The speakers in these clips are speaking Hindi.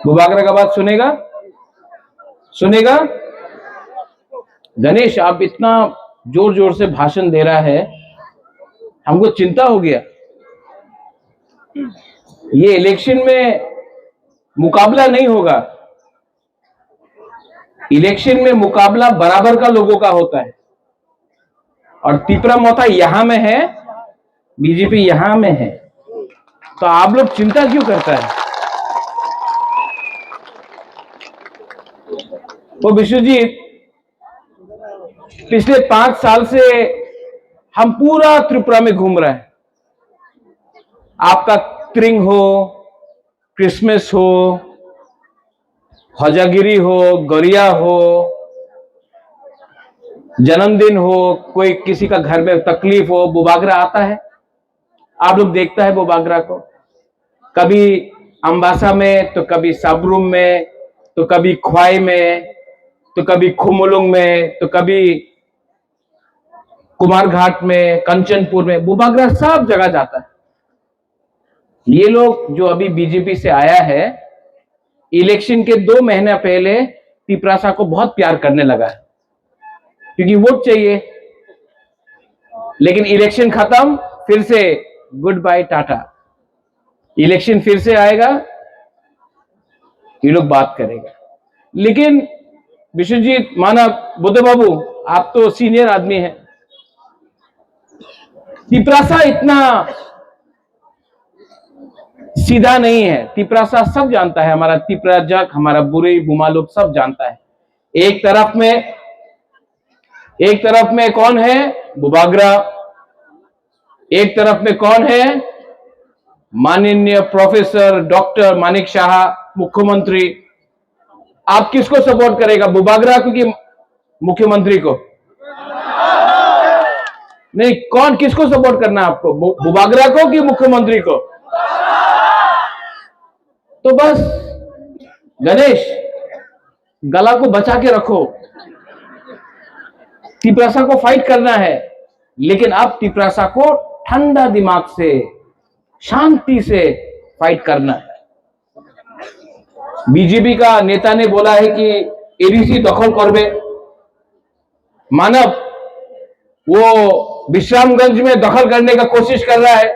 बुबागरा का बात सुनेगा? सुनेगा? गणेश, आप इतना जोर जोर से भाषण दे रहा है, हमको चिंता हो गया। ये इलेक्शन में मुकाबला नहीं होगा। इलेक्शन में मुकाबला बराबर का लोगों का होता है, और तिपरा मोथा यहां में है, बीजेपी यहां में है, तो आप लोग चिंता क्यों करता है? वो विश्वजीत, पिछले 5 साल से हम पूरा त्रिपुरा में घूम रहे हैं। आपका त्रिंग हो, क्रिसमस हो, हजागिरी हो, गरिया हो, जन्मदिन हो, कोई किसी का घर में तकलीफ हो, बुबागरा आता है। आप लोग देखता है बुबागरा को, कभी अंबासा में, तो कभी सबरूम में, तो कभी ख्वाई में, तो कभी खुमुलुंग में, तो कभी कुमार घाट में, कंचनपुर में, बुबागरा सब जगह जाता है। ये लोग जो अभी बीजेपी से आया है, इलेक्शन के 2 महीना पहले तिपरासा को बहुत प्यार करने लगा है, क्योंकि वोट चाहिए। लेकिन इलेक्शन खत्म, फिर से गुड बाय टाटा। इलेक्शन फिर से आएगा, ये लोग बात करेगा। लेकिन विश्वजीत, माना बुद्ध बाबू, आप तो सीनियर आदमी हैं, तिपरासा इतना सीधा नहीं है। तिपरासा सब जानता है, हमारा तिपरा जग, हमारा बुरे बुमा लोग सब जानता है। एक तरफ में कौन है? बुबागरा। एक तरफ में कौन है? माननीय प्रोफेसर डॉक्टर मानिक शाह, मुख्यमंत्री। आप किसको सपोर्ट करेगा, बुबागरा को कि मुख्यमंत्री को? नहीं, कौन, किसको सपोर्ट करना है आपको, बुबागरा को कि मुख्यमंत्री को? तो बस गणेश, गला को बचा के रखो। तिपरासा को फाइट करना है, लेकिन अब तिपरासा को ठंडा दिमाग से, शांति से फाइट करना है। बीजेपी का नेता ने बोला है कि एडीसी दखल करबे। मानव वो विश्रामगंज में दखल करने का कोशिश कर रहा है,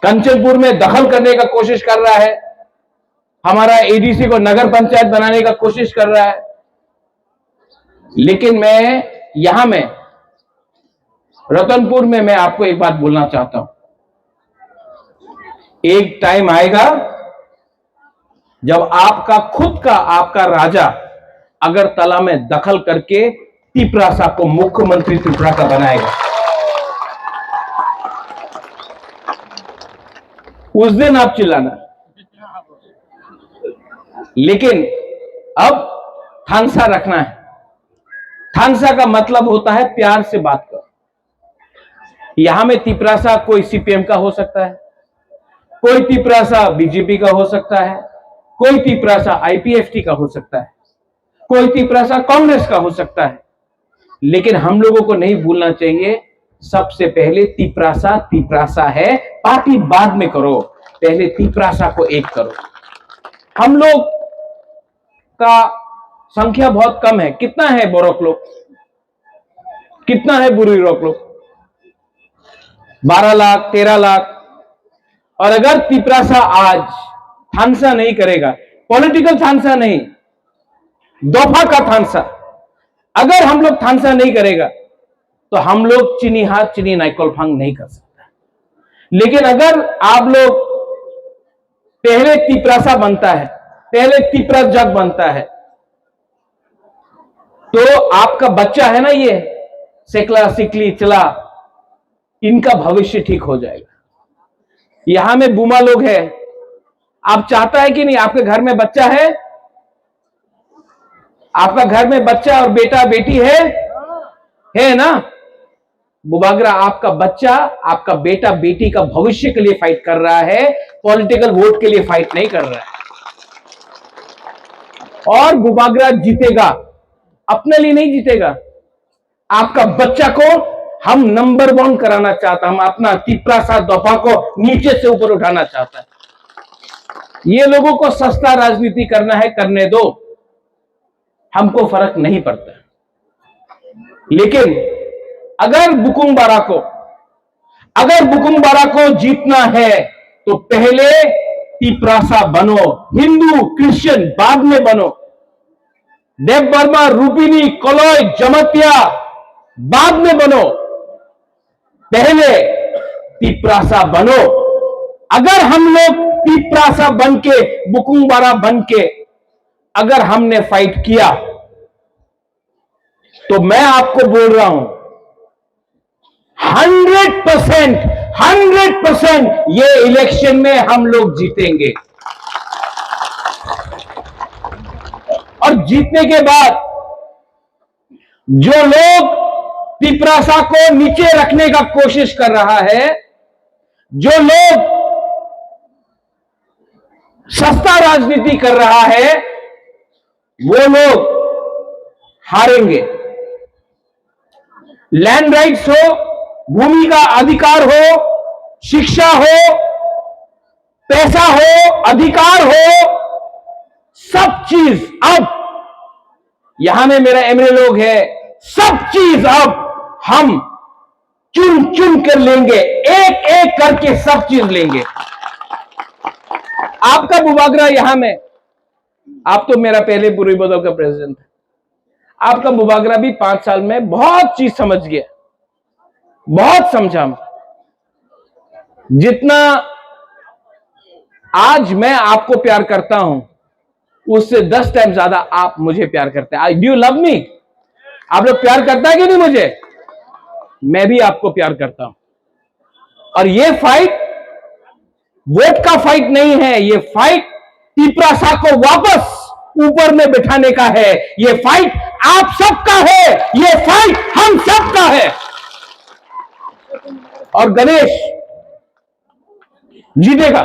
कंचनपुर में दखल करने का कोशिश कर रहा है, हमारा एडीसी को नगर पंचायत बनाने का कोशिश कर रहा है। लेकिन मैं यहां में रतनपुर में मैं आपको एक बात बोलना चाहता हूं। एक टाइम आएगा जब आपका खुद का, आपका राजा अगरतला में दखल करके तिपरासा को मुख्यमंत्री त्रिपुरा का बनाएगा। उस दिन आप चिल्लाना। लेकिन अब थानसा रखना है। थानसा का मतलब होता है प्यार से बात कर। यहां में तिपरासा कोई सीपीएम का हो सकता है, कोई तिपरासा बीजेपी का हो सकता है, कोई तिपरासा आईपीएफटी का हो सकता है, कोई तिपरासा कांग्रेस का हो सकता है। लेकिन हम लोगों को नहीं भूलना चाहिए, सबसे पहले तिपरासा तिपरासा है, पार्टी बाद में करो, पहले तिपरासा को एक करो। हम लोग का संख्या बहुत कम है। कितना है बोरोक लोग, कितना है बुरी रोक लोग? 12 लाख, 13 लाख। और अगर तिपरासा आज थानसा नहीं करेगा, पॉलिटिकल थानसा नहीं, दोफा का थानसा, अगर हम लोग थानसा नहीं करेगा तो हम लोग चीनी हाथ चीनी नाइकोलफांग नहीं कर सकता। लेकिन अगर आप लोग पहले तिपरासा बनता है, पहले तिपरा जग बनता है, तो आपका बच्चा है ना, ये सेकला सिकली चला, इनका भविष्य ठीक हो जाएगा। यहां में बुमा लोग है, आप चाहता है कि नहीं आपके घर में बच्चा है, आपका घर में बच्चा और बेटा बेटी है ना? बुबागरा आपका बच्चा, आपका बेटा बेटी का भविष्य के लिए फाइट कर रहा है, पॉलिटिकल वोट के लिए फाइट नहीं कर रहा है। और बुबागरा जीतेगा, अपने लिए नहीं जीतेगा, आपका बच्चा को हम नंबर 1 कराना चाहता, हम अपना तिपरासा दफा को नीचे से ऊपर उठाना चाहता है। ये लोगों को सस्ता राजनीति करना है, करने दो, हमको फर्क नहीं पड़ता। लेकिन अगर बुकुम बारा को जीतना है तो पहले तिपरासा बनो, हिंदू क्रिश्चियन बाद में बनो। देव वर्मा, रूपिनी, कलॉय, जमतिया बाद में बनो, पहले तिपरासा बनो। अगर हम लोग तिपरासा बन के, बुकुम बारा बन के अगर हमने फाइट किया तो मैं आपको बोल रहा हूं 100% ये इलेक्शन में हम लोग जीतेंगे। और जीतने के बाद जो लोग तिपरासा को नीचे रखने का कोशिश कर रहा है, जो लोग सस्ता राजनीति कर रहा है, वो लोग हारेंगे। लैंड राइट्स हो, भूमि का अधिकार हो, शिक्षा हो, पैसा हो, अधिकार हो, सब चीज अब यहां में मेरा एमएलए लोग है, सब चीज अब हम चुन चुन कर लेंगे, एक एक करके सब चीज लेंगे। आपका बुबागरा यहां में, आप तो मेरा पहले पूर्वी बदल का प्रेसिडेंट है, आपका बुबागरा भी 5 साल में बहुत चीज समझ गया, बहुत समझा। जितना आज मैं आपको प्यार करता हूं, उससे 10 टाइम ज्यादा आप मुझे प्यार करते हैं। Do you love me? आप लोग प्यार करता है कि नहीं मुझे? मैं भी आपको प्यार करता हूं। और ये फाइट वोट का फाइट नहीं है, ये फाइट तिपरासा को वापस ऊपर में बिठाने का है। ये फाइट आप सबका है, ये फाइट हम सबका है। और गणेश जीतेगा,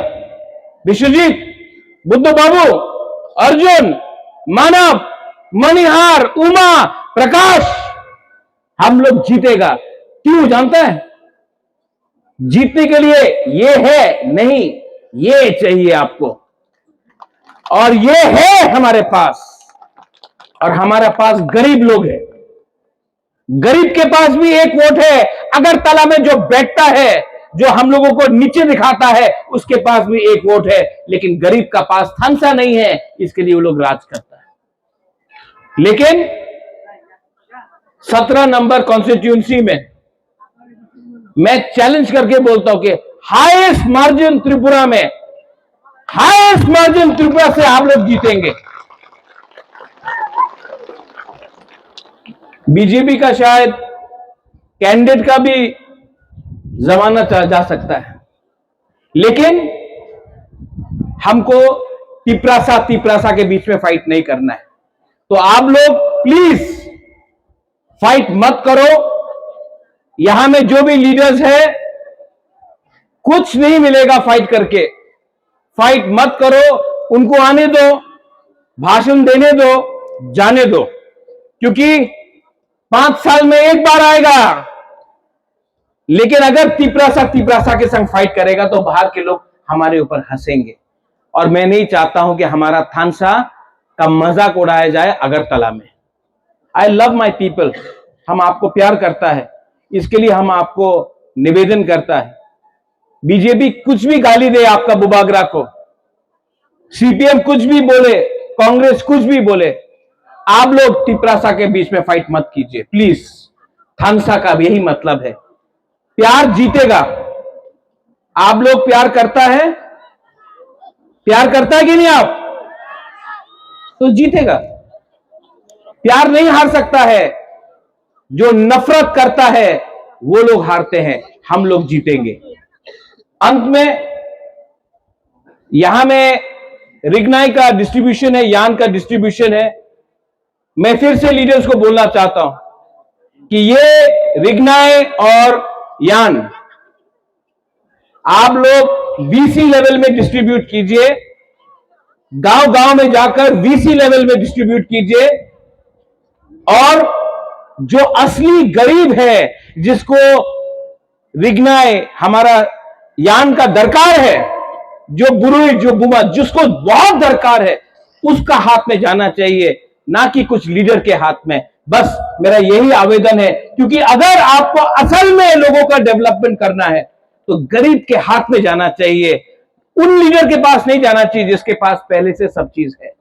विश्वजीत, बुद्ध बाबू, अर्जुन, मानव, मणिहार, उमा, प्रकाश, हम लोग जीतेगा। क्यों जानता है? जीतने के लिए ये है नहीं, ये चाहिए आपको, और ये है हमारे पास। और हमारे पास गरीब लोग हैं, गरीब के पास भी एक वोट है। अगरतला में जो बैठता है, जो हम लोगों को नीचे दिखाता है, उसके पास भी एक वोट है। लेकिन गरीब का पास थानसा नहीं है, इसके लिए वो लोग राज करता है। लेकिन 17 नंबर कॉन्स्टिट्यूंसी में मैं चैलेंज करके बोलता हूं कि हाईएस्ट मार्जिन त्रिपुरा में, हाईएस्ट मार्जिन त्रिपुरा से आप लोग जीतेंगे। बीजेपी का शायद कैंडिडेट का भी जमाना जा सकता है, लेकिन हमको तिपरासा के बीच में फाइट नहीं करना है। तो आप लोग प्लीज फाइट मत करो। यहां में जो भी लीडर्स है, कुछ नहीं मिलेगा फाइट करके। फाइट मत करो, उनको आने दो, भाषण देने दो, जाने दो, क्योंकि 5 साल में एक बार आएगा। लेकिन अगर तिपरासा के संग फाइट करेगा तो बाहर के लोग हमारे ऊपर हंसेंगे। और मैं नहीं चाहता हूं कि हमारा थानसा का मजाक उड़ाया जाए अगरतला में। आई लव माई पीपल, हम आपको प्यार करता है, इसके लिए हम आपको निवेदन करता है। बीजेपी कुछ भी गाली दे आपका बुबागरा को, सीपीएम कुछ भी बोले, कांग्रेस कुछ भी बोले, आप लोग तिपरासा के बीच में फाइट मत कीजिए प्लीज। थानसा का भी यही मतलब है, प्यार जीतेगा। आप लोग प्यार करता है, प्यार करता है कि नहीं आप? तो जीतेगा। प्यार नहीं हार सकता है, जो नफरत करता है वो लोग हारते हैं, हम लोग जीतेंगे। अंत में यहां में रिग्नाई का डिस्ट्रीब्यूशन है, यान का डिस्ट्रीब्यूशन है। मैं फिर से लीडर्स को बोलना चाहता हूं कि ये रिग्नाई और यान आप लोग वीसी लेवल में डिस्ट्रीब्यूट कीजिए, गांव गांव में जाकर वीसी लेवल में डिस्ट्रीब्यूट कीजिए। और जो असली गरीब है, जिसको रिग्नाए हमारा यान का दरकार है, जो बुरुई जो बुमा जिसको बहुत दरकार है, उसका हाथ में जाना चाहिए, ना कि कुछ लीडर के हाथ में। बस मेरा यही आवेदन है, क्योंकि अगर आपको असल में लोगों का डेवलपमेंट करना है तो गरीब के हाथ में जाना चाहिए, उन लीडर के पास नहीं जाना चाहिए जिसके पास पहले से सब चीज है।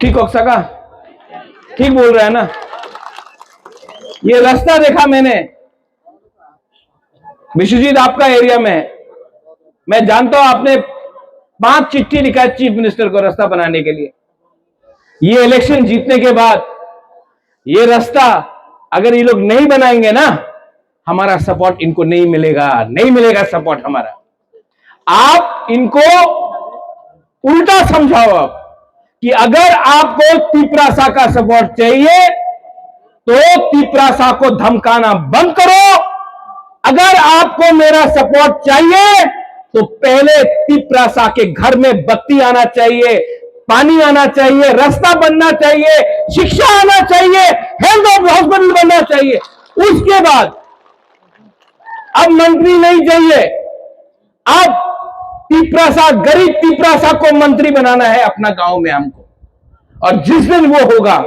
ठीक हो सका? ठीक बोल रहा है ना? ये रास्ता देखा मैंने विश्वजीत, आपका एरिया में है, मैं जानता हूं आपने 5 चिट्ठी लिखा है चीफ मिनिस्टर को रास्ता बनाने के लिए। ये इलेक्शन जीतने के बाद ये रास्ता अगर ये लोग नहीं बनाएंगे ना, हमारा सपोर्ट इनको नहीं मिलेगा, नहीं मिलेगा सपोर्ट हमारा। आप इनको उल्टा समझाओ आप कि अगर आपको तिपरासा का सपोर्ट चाहिए तो तिपरासा को धमकाना बंद करो। अगर आपको मेरा सपोर्ट चाहिए तो पहले तिपरासा के घर में बत्ती आना चाहिए, पानी आना चाहिए, रास्ता बनना चाहिए, शिक्षा आना चाहिए, हेल्थ हॉस्पिटल बनना चाहिए। उसके बाद अब मंत्री नहीं चाहिए, अब तिपरासा, गरीब तिपरासा को मंत्री बनाना है अपना गांव में हमको। और जिस दिन वो होगा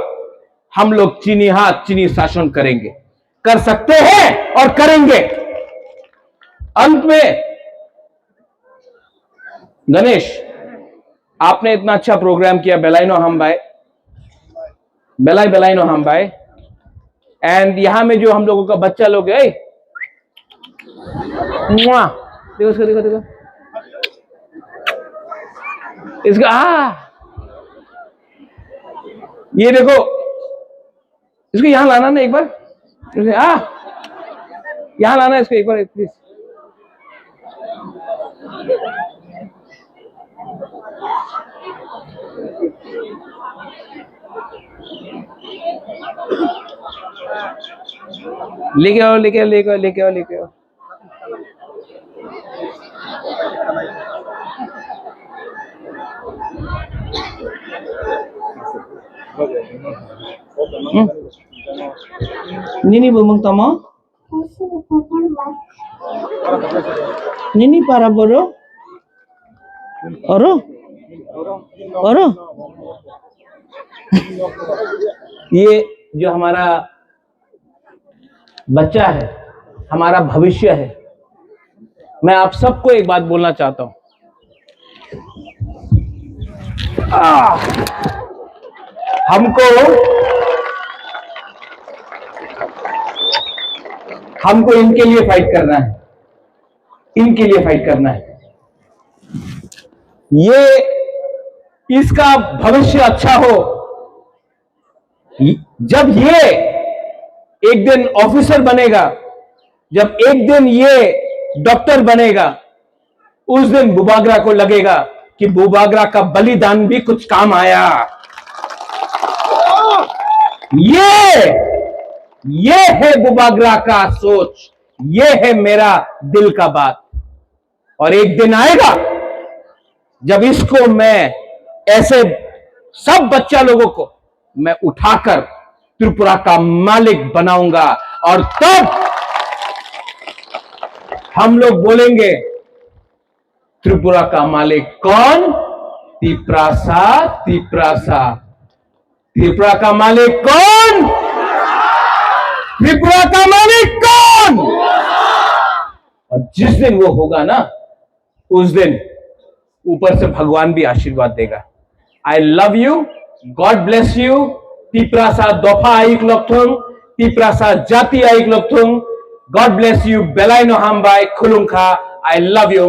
हम लोग चीनी हाथ चीनी शासन करेंगे, कर सकते हैं और करेंगे। अंत में गणेश, आपने इतना अच्छा प्रोग्राम किया, बेलाइनो हम भाई, बेलाइनो हम भाई। एंड यहां में जो हम लोगों का बच्चा लोग है, देखो इसको, देखो देखो इसका, ये देखो इसको यहां लाना ना एक बार, यहां लाना इसको एक बार प्लीज। लेके आओ, लेके आओ, लेके आओ, लेके आओ, लेके आओ। Nini bumang tamo? Nini para boro? Oro? Oro? ये जो हमारा बच्चा है, हमारा भविष्य है। मैं आप सबको एक बात बोलना चाहता हूं, हमको इनके लिए फाइट करना है, इनके लिए फाइट करना है। ये इसका भविष्य अच्छा हो। जब ये एक दिन ऑफिसर बनेगा, जब एक दिन ये डॉक्टर बनेगा, उस दिन बुबागरा को लगेगा कि बुबागरा का बलिदान भी कुछ काम आया। ये है बुबागरा का सोच, ये है मेरा दिल का बात। और एक दिन आएगा जब इसको मैं ऐसे सब बच्चा लोगों को मैं उठाकर त्रिपुरा का मालिक बनाऊंगा, और तब हम लोग बोलेंगे त्रिपुरा का मालिक कौन? तिपरासा, तिपरासा। त्रिपुरा का मालिक कौन? त्रिपुरा का मालिक कौन? और जिस दिन वो होगा ना, उस दिन ऊपर से भगवान भी आशीर्वाद देगा। I love you, God bless you. Tiprasa दोफा आइक लोकथुंग, तिपरासा जाति आइक लोकथुंग। गॉड ब्लेस यू, बेलाइनो हामबाई खुलुंखा। I love you.